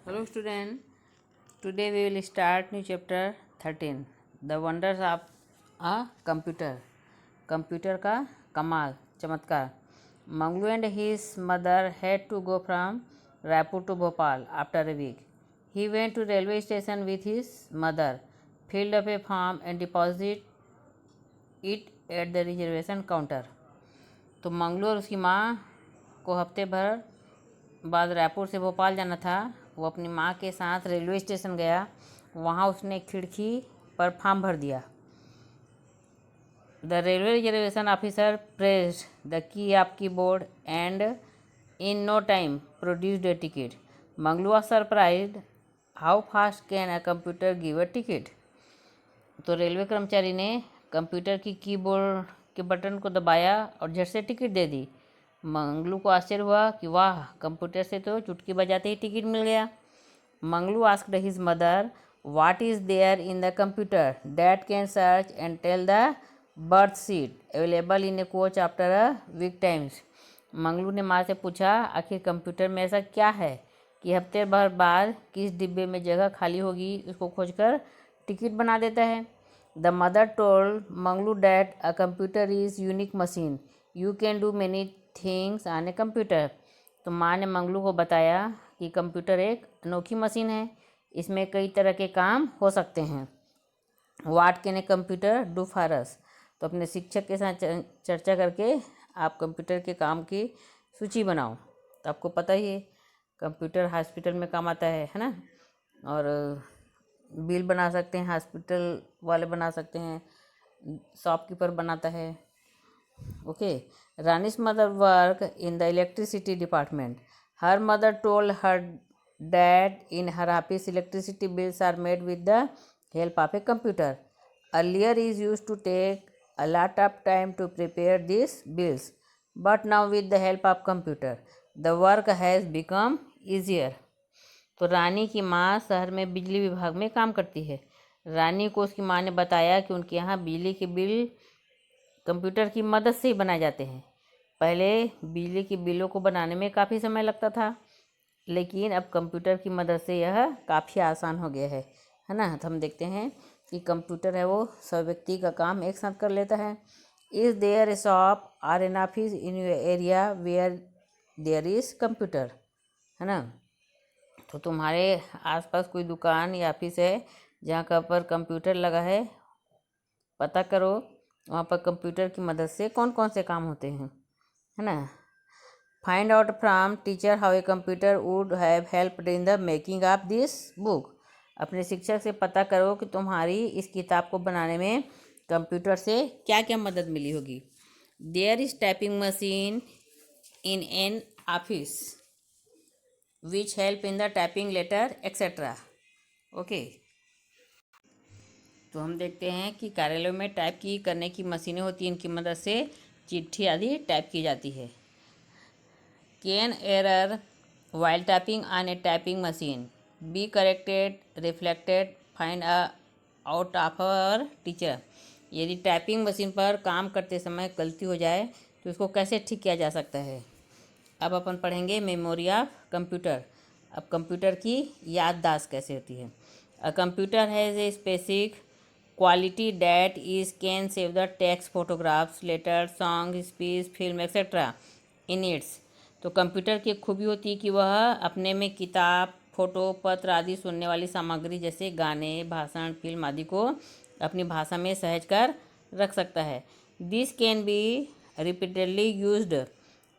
Hello student, today we will start new chapter 13 The Wonders of a Computer. Computer का कमाल चमत्कार. Manglu and his mother had to go from Raipur to Bhopal after a week. He went to railway station with his mother, filled up a form and deposited it at the reservation counter. तो मंगलू और उसकी माँ को हफ्ते भर बाद रायपुर से भोपाल जाना था. वो अपनी माँ के साथ रेलवे स्टेशन गया. वहाँ उसने खिड़की पर फॉर्म भर दिया. The railway reservation officer pressed the key of keyboard and in no time produced a ticket. Manglu was surprised how fast can a computer give a ticket. तो रेलवे कर्मचारी ने कंप्यूटर की कीबोर्ड के बटन को दबाया और झट से टिकट दे दी. मंगलू को आश्चर्य हुआ कि वाह, कंप्यूटर से तो चुटकी बजाते ही टिकट मिल गया. Manglu asked his mother what is there in the computer that can search and tell the berth seat available in a coach after a week times. Manglu ने माँ से पूछा आखिर कंप्यूटर में ऐसा क्या है कि हफ्ते भर बाद किस डिब्बे में जगह खाली होगी उसको खोजकर टिकट बना देता है. The mother told Manglu that a computer is unique machine you can do many things on a computer. तो माँ ने मंगलू को बताया कि कंप्यूटर एक अनोखी मशीन है, इसमें कई तरह के काम हो सकते हैं. What can a computer do for us. तो अपने शिक्षक के साथ चर्चा करके आप कंप्यूटर के काम की सूची बनाओ. तो आपको पता ही है कंप्यूटर हॉस्पिटल में काम आता है ना. और बिल बना सकते हैं, हॉस्पिटल वाले बना सकते हैं, शॉपकीपर बनाता है. Okay. Rani's mother worked in the electricity department. Her mother told her that in her office electricity bills are made with the help of a computer. Earlier it used to take a lot of time to prepare these bills, but now with the help of computer, the work has become easier. तो रानी की माँ शहर में बिजली विभाग में काम करती है. रानी को उसकी माँ ने बताया कि उनके यहाँ बिजली के बिल कंप्यूटर की मदद से ही बनाए जाते हैं. पहले बिजली के बिलों को बनाने में काफ़ी समय लगता था, लेकिन अब कंप्यूटर की मदद से यह काफ़ी आसान हो गया है ना. तो हम देखते हैं कि कंप्यूटर है वो 100 व्यक्ति का काम एक साथ कर लेता है. Is there a shop or an office in your area where there is computer, है ना. तो तुम्हारे आसपास कोई दुकान या ऑफिस है जहाँ का पर कंप्यूटर लगा है, पता करो वहाँ पर कंप्यूटर की मदद से कौन कौन से काम होते हैं, है ना. Find out from teacher how a computer would have helped in the making of this book. अपने शिक्षक से पता करो कि तुम्हारी इस किताब को बनाने में कंप्यूटर से क्या क्या मदद मिली होगी. There is typing machine in an office which help in the typing letter etcetera. Okay. तो हम देखते हैं कि कार्यालयों में टाइप की करने की मशीनें होती हैं, इनकी मदद से चिट्ठी आदि टाइप की जाती है. Can error while typing on a typing machine be corrected reflected find out of our teacher. यदि टाइपिंग मशीन पर काम करते समय गलती हो जाए तो इसको कैसे ठीक किया जा सकता है. अब अपन पढ़ेंगे मेमोरी ऑफ कंप्यूटर. अब कंप्यूटर की याददाश्त कैसे होती है. A computer has a specific quality that is can save the text photographs letter song speech film etcetera in its. तो कंप्यूटर की एक खूबी होती है कि वह अपने में किताब फोटो पत्र आदि सुनने वाली सामग्री जैसे गाने भाषण फिल्म आदि को अपनी भाषा में सहज कर रख सकता है. This can be repeatedly used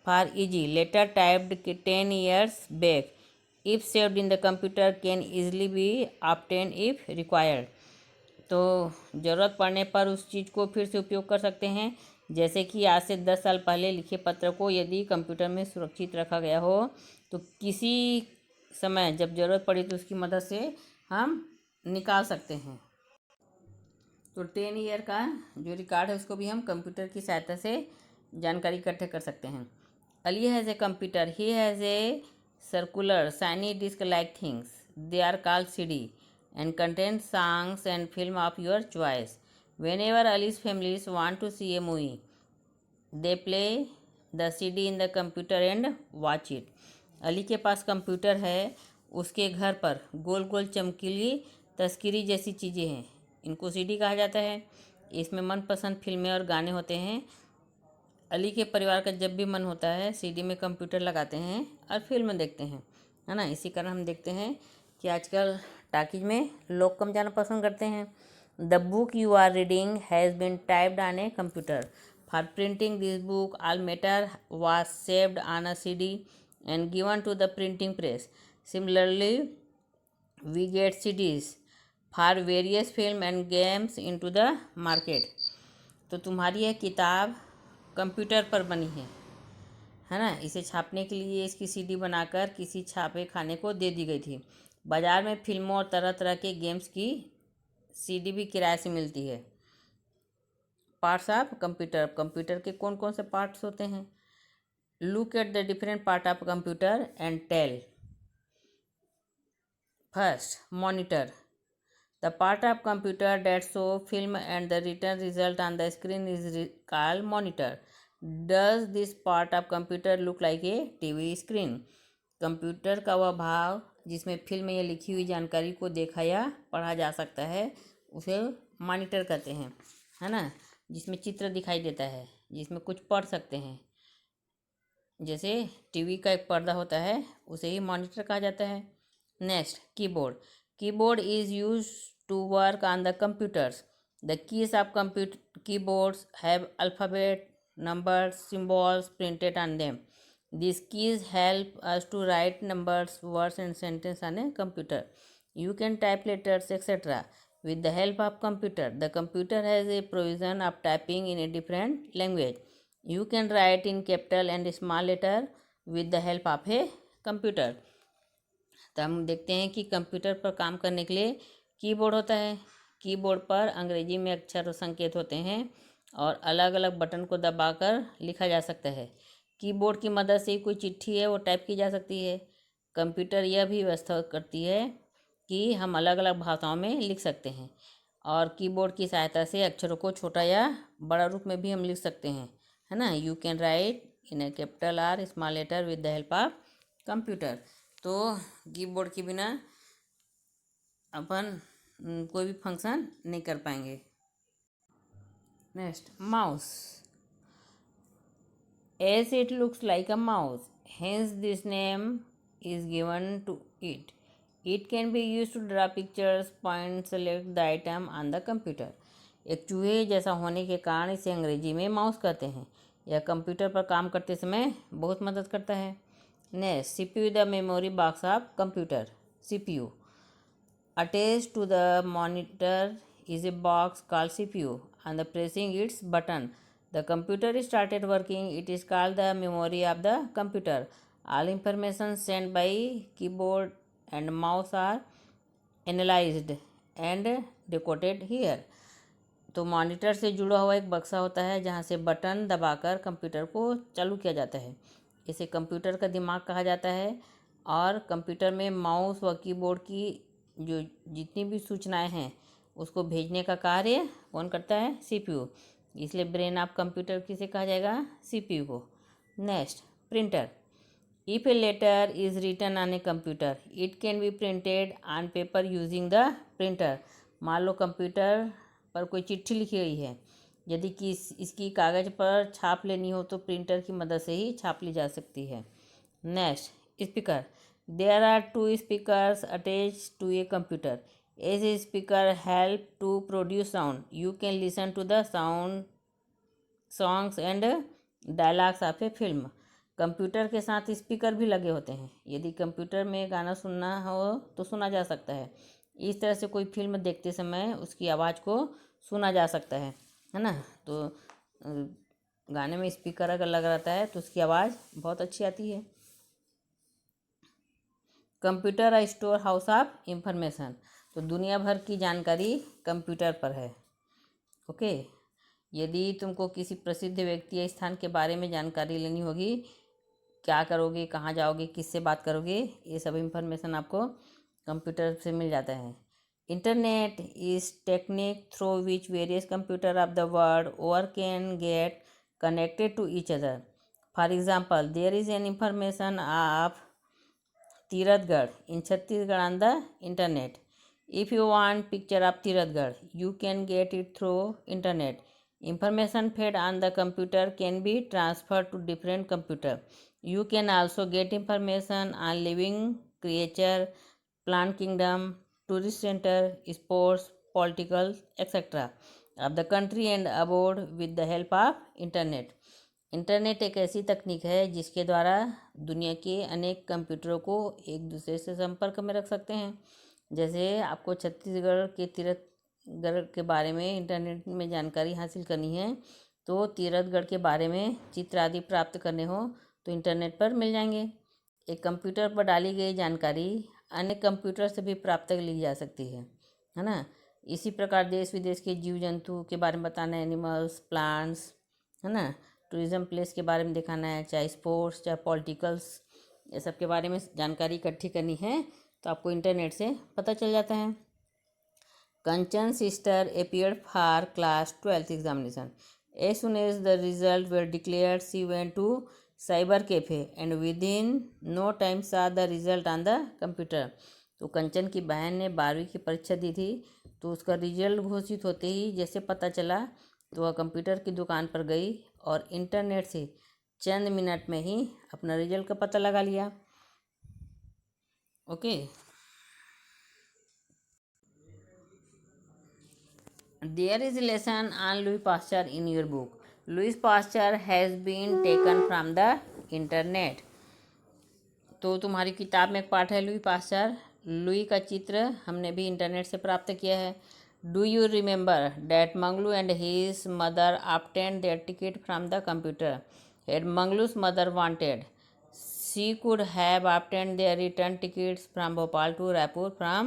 for easy letter typed 10 years back if saved in the computer can easily be obtain if required. तो ज़रूरत पड़ने पर उस चीज़ को फिर से उपयोग कर सकते हैं. जैसे कि आज से 10 साल पहले लिखे पत्र को यदि कंप्यूटर में सुरक्षित रखा गया हो तो किसी समय जब ज़रूरत पड़ी तो उसकी मदद से हम निकाल सकते हैं. तो 10 ईयर का जो रिकॉर्ड है उसको भी हम कंप्यूटर की सहायता से जानकारी इकट्ठे कर सकते हैं. Ali has a computer he has a circular shiny disc like things they are called CD and contain songs and film of your choice. Whenever Ali's families want to see a movie, they play the CD in the computer and watch it. Ali के पास computer है, उसके घर पर गोल गोल चमकीली तस्करी जैसी चीज़ें हैं, इनको सीडी कहा जाता है। इसमें मनपसंद फिल्में और गाने होते हैं। अली के परिवार का जब भी मन होता है सीडी में कंप्यूटर लगाते हैं और फिल्म देखते हैं, है ना। इसी कारण हम देखते हैं कि आजकल टाकीज में लोग कम जाना पसंद करते हैं। The book you are reading has been typed on a computer. For printing this book all matter was saved on a CD and given to the printing press. Similarly we get CDs for various film and games into the market. तो तुम्हारी यह किताब computer पर बनी है ना। इसे छापने के लिए इसकी सीडी बनाकर किसी छापे खाने को दे दी गई थी। बाज़ार में फिल्मों और तरह तरह के गेम्स की सीडी भी किराए से मिलती है। Parts of computer. कंप्यूटर के कौन कौन से पार्ट्स होते हैं? Look at the different part of computer and tell. First, monitor. The part of computer that show film and the written result on the screen is called monitor. Does this part of computer look like a TV screen? Computer का वह भाग जिसमें film या लिखी हुई जानकारी को देखा या पढ़ा जा सकता है उसे मॉनिटर कहते हैं, है ना। जिसमें चित्र दिखाई देता है, जिसमें कुछ पढ़ सकते हैं, जैसे टीवी का एक पर्दा होता है उसे ही मॉनिटर कहा जाता है। Next, keyboard. Keyboard is use to work on the computers. The keys of keyboards have alphabet, numbers, symbols printed on them. These keys help us to write numbers, words and sentences on a computer. You can type letters, etc. with the help of computer. The computer has a provision of typing in a different language. You can write in capital and small letter with the help of a computer. तो हम देखते हैं कि computer पर काम करने के लिए कीबोर्ड होता है। कीबोर्ड पर अंग्रेजी में अक्षर और संकेत होते हैं और अलग अलग बटन को दबाकर लिखा जा सकता है। कीबोर्ड की मदद से कोई चिट्ठी है वो टाइप की जा सकती है। कंप्यूटर यह भी व्यवस्था करती है कि हम अलग अलग भाषाओं में लिख सकते हैं और कीबोर्ड की सहायता से अक्षरों को छोटा या बड़ा रूप में भी हम लिख सकते हैं, है ना। You can write in a capital or small letter with the help of computer. तो कीबोर्ड के बिना अपन कोई भी फंक्शन नहीं कर पाएंगे। Next, mouse. As it looks like a mouse, hence this name is given to it. It can be use to draw pictures, point, select the item on the computer. एक चूहे जैसा होने के कारण इसे अंग्रेजी में माउस कहते हैं। यह कंप्यूटर पर काम करते समय बहुत मदद करता है। Next, CPU the memory box of computer. CPU attached to the monitor is a box called CPU. On the pressing its button, the computer started working. It is called the memory of the computer. All information sent by keyboard and mouse are analyzed and decoded here. तो monitor से जुड़ा हुआ एक बक्सा होता है जहाँ से बटन दबाकर कंप्यूटर को चालू किया जाता है। इसे कंप्यूटर का दिमाग कहा जाता है और कंप्यूटर में माउस व कीबोर्ड की जो जितनी भी सूचनाएं हैं उसको भेजने का कार्य कौन करता है? सीपीयू। इसलिए ब्रेन ऑफ कंप्यूटर किसे कहा जाएगा? सीपीयू को। Next, printer. If a letter is written on a computer it can be printed on paper using the printer. मान लो कंप्यूटर पर कोई चिट्ठी लिखी गई है, यदि कि इसकी कागज़ पर छाप लेनी हो तो प्रिंटर की मदद से ही छाप ली जा सकती है। Next, speaker. There are two speakers attached to a computer. As a speaker help to produce sound. You can listen to the songs and dialogues of a film. Computer के साथ स्पीकर भी लगे होते हैं। यदि कंप्यूटर में गाना सुनना हो तो सुना जा सकता है। इस तरह से कोई फिल्म देखते समय उसकी आवाज़ को सुना जा सकता है ना। तो गाने में स्पीकर अगर लगा रहता है तो उसकी आवाज़ बहुत अच्छी आती है। Computer store house of information. तो दुनिया भर की जानकारी कंप्यूटर पर है। ओके, यदि तुमको किसी प्रसिद्ध व्यक्ति या स्थान के बारे में जानकारी लेनी होगी, क्या करोगे, कहाँ जाओगे, किससे बात करोगे, ये सब इंफॉर्मेशन आपको कंप्यूटर से मिल जाता है। Internet is technique through which various computer of the world over can get connected to each other. For example, there is an information of Tiratgarh in Chhattisgarh on the internet. If you want picture of Tiratgarh, you can get it through internet. Information fed on the computer can be transferred to different computer. You can also get information on living creature, plant kingdom, tourist center, sports, political, etc. of the country and abroad with the help of internet. Internet एक ऐसी तकनीक है जिसके द्वारा दुनिया के अनेक कंप्यूटरों को एक दूसरे से संपर्क में रख सकते हैं। जैसे आपको छत्तीसगढ़ के तीरथगढ़ के बारे में इंटरनेट में जानकारी हासिल करनी है, तो तीरथगढ़ के बारे में चित्र आदि प्राप्त करने हो तो इंटरनेट पर मिल जाएंगे। एक कंप्यूटर पर डाली गई जानकारी अन्य कंप्यूटर से भी प्राप्त कर ली जा सकती है ना। इसी प्रकार देश विदेश के जीव जंतु के बारे में बताना है, एनिमल्स, प्लांट्स, है ना, टूरिज़्म प्लेस के बारे में दिखाना है, चाहे स्पोर्ट्स चाहे पॉलिटिकल्स, ये सब के बारे में जानकारी इकट्ठी करनी है तो आपको इंटरनेट से पता चल जाता है। कंचन sister appeared for class 12th examination. As soon as the results were declared, she went to cyber cafe and within no time saw the result on the computer. तो कंचन की बहन ने 12वीं की परीक्षा दी थी, तो उसका रिजल्ट घोषित होते ही जैसे पता चला तो वह कंप्यूटर की दुकान पर गई और इंटरनेट से चंद मिनट में ही अपना रिजल्ट का पता लगा लिया। Okay. There is a lesson on Louis Pasteur in your book. Louis Pasteur has been taken from the internet. तो तुम्हारी किताब में एक पाठ है लुई पास्चर। लुई का चित्र हमने भी इंटरनेट से प्राप्त किया है। Do you remember that Manglu and his mother obtained their ticket from the computer? Had Manglu's mother wanted, she could have obtained their return tickets from Bhopal to Raipur from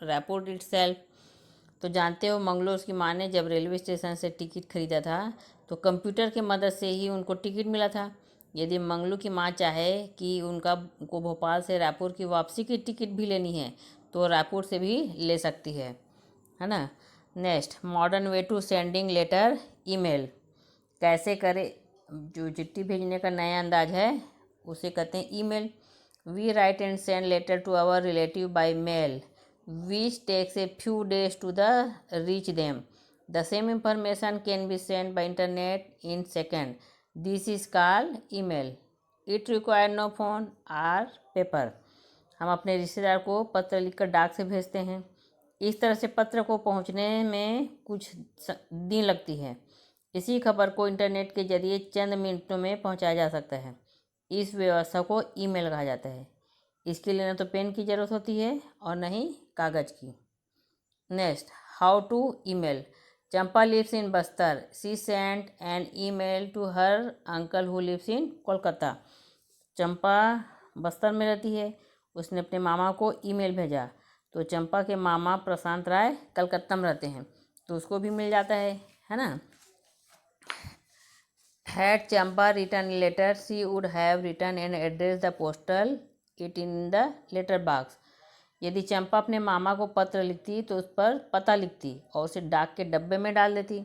Raipur itself. तो जानते हो मंगलू उसकी माँ ने जब railway station से ticket खरीदा था तो कंप्यूटर की मदद से ही उनको टिकट मिला था। यदि मंगलू की माँ चाहे कि उनको भोपाल से रायपुर की वापसी की टिकट भी लेनी है तो रायपुर से भी ले सकती है ना। Next, modern way to sending letter, email. कैसे करें, जो चिट्ठी भेजने का नया अंदाज है उसे कहते हैं email. We write and send letter to our relative by mail which takes a few days to reach them. The same information can be sent by internet in second. This is called email. It requires no phone or paper. हम अपने रिश्तेदार को पत्र लिखकर डाक से भेजते हैं। इस तरह से पत्र को पहुंचने में कुछ दिन लगती है। इसी खबर को इंटरनेट के जरिए चंद मिनटों में पहुंचाया जा सकता है। इस व्यवस्था को ईमेल कहा जाता है। इसके लिए न तो पेन की ज़रूरत होती है और न ही कागज़ की। Next, how to email. Champa lives in Bastar, she sent an email to her uncle who lives in Kolkata. Champa Bastar में रहती है, उसने अपने मामा को ईमेल भेजा। तो चंपा के मामा प्रशांत राय कलकत्ता में रहते हैं तो उसको भी मिल जाता है ना। Had Champa written a letter, she would have written and addressed the postal it in the letter box. यदि चंपा अपने मामा को पत्र लिखती तो उस पर पता लिखती और उसे डाक के डब्बे में डाल देती।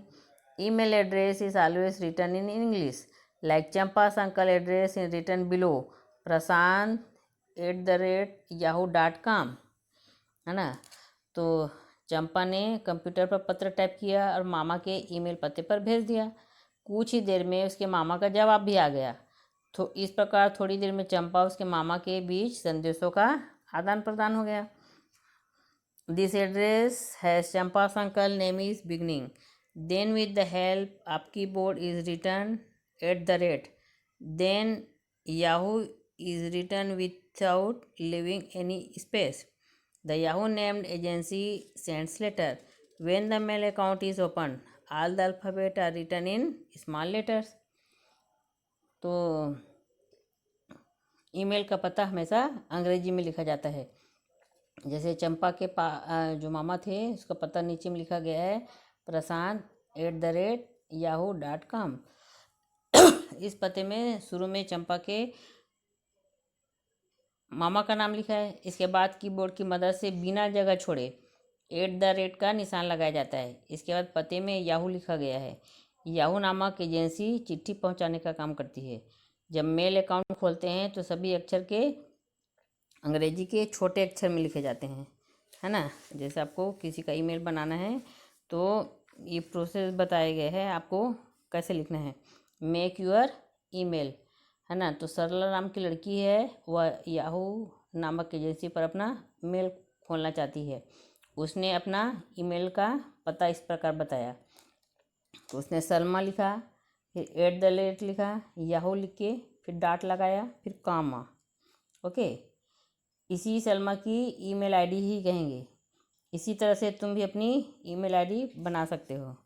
Email address is always written in English, like Champa's uncle address in written below, prasant@yahoo.com, है ना। तो चंपा ने कंप्यूटर पर पत्र टाइप किया और मामा के ईमेल पते पर भेज दिया। कुछ ही देर में उसके मामा का जवाब भी आ गया। तो इस प्रकार थोड़ी देर में चंपा उसके मामा के बीच संदेशों का आदान प्रदान हो गया। This address has Champa's uncle name is beginning, then with the help of keyboard is written @ then Yahoo is written without leaving any space. The Yahoo named agency sends letter. When the mail account is open all the alphabet are written in small letters. तो email का पता हमेशा अंग्रेजी में लिखा जाता है। जैसे चंपा के जो मामा थे उसका पता नीचे में लिखा गया है prasant@yahoo.com। इस पते में शुरू में चंपा के मामा का नाम लिखा है। इसके बाद कीबोर्ड की मदद से बिना जगह छोड़े @ का निशान लगाया जाता है। इसके बाद पते में याहू लिखा गया है। याहू नामक एजेंसी चिट्ठी पहुंचाने का काम करती है। जब मेल अकाउंट खोलते हैं तो सभी अक्षर के अंग्रेजी के छोटे अक्षर में लिखे जाते हैं, है ना। जैसे आपको किसी का ईमेल बनाना है तो ये प्रोसेस बताए गए हैं आपको कैसे लिखना है। मेक यूर ईमेल, है ना। तो सरला नाम की लड़की है, वह याहू नामक एजेंसी पर अपना मेल खोलना चाहती है। उसने अपना ईमेल का पता इस प्रकार बताया। तो उसने सलमा लिखा, फिर @ लिखा, याहू लिख के फिर डॉट लगाया, फिर कामा। ओके, इसी सलमा की ईमेल आईडी ही कहेंगे। इसी तरह से तुम भी अपनी ईमेल आईडी बना सकते हो।